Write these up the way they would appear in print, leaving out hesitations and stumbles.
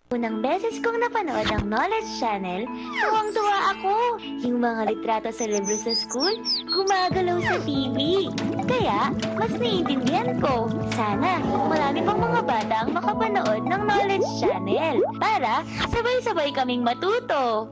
Unang beses kong napanood ang Knowledge Channel, tuwang-tuwa ako. Yung mga litrato sa libro sa school, gumagalaw sa TV. Kaya, mas naiintindihan ko. Sana, marami pang mga bata ang makapanood ng Knowledge Channel para sabay-sabay kaming matuto.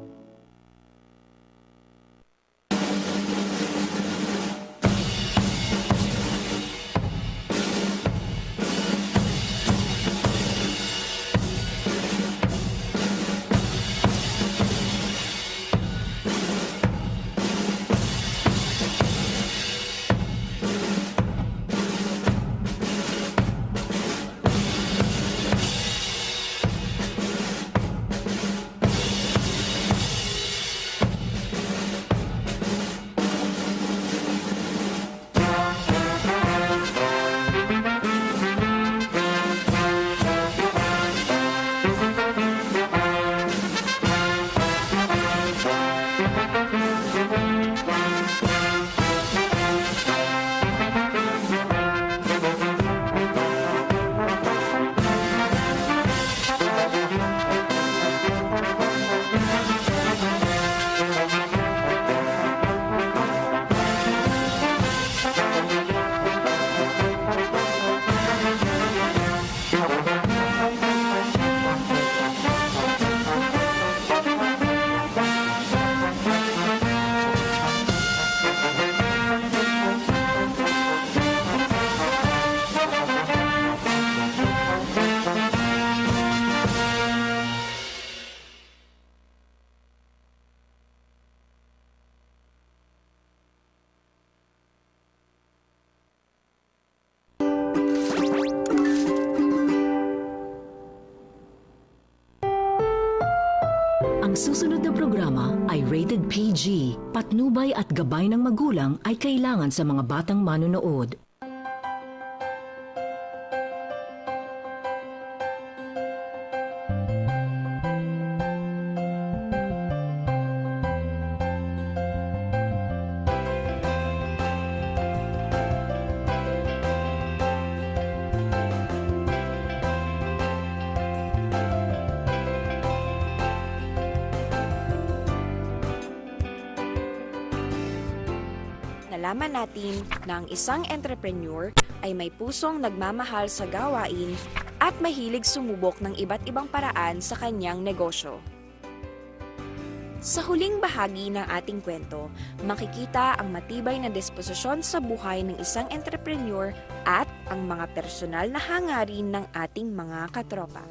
Ang susunod na programa ay rated PG. Patnubay at gabay ng magulang ay kailangan sa mga batang manonood. Nalaman natin na ang isang entrepreneur ay may pusong nagmamahal sa gawain at mahilig sumubok ng iba't ibang paraan sa kanyang negosyo. Sa huling bahagi ng ating kwento, makikita ang matibay na disposisyon sa buhay ng isang entrepreneur at ang mga personal na hangarin ng ating mga katropa.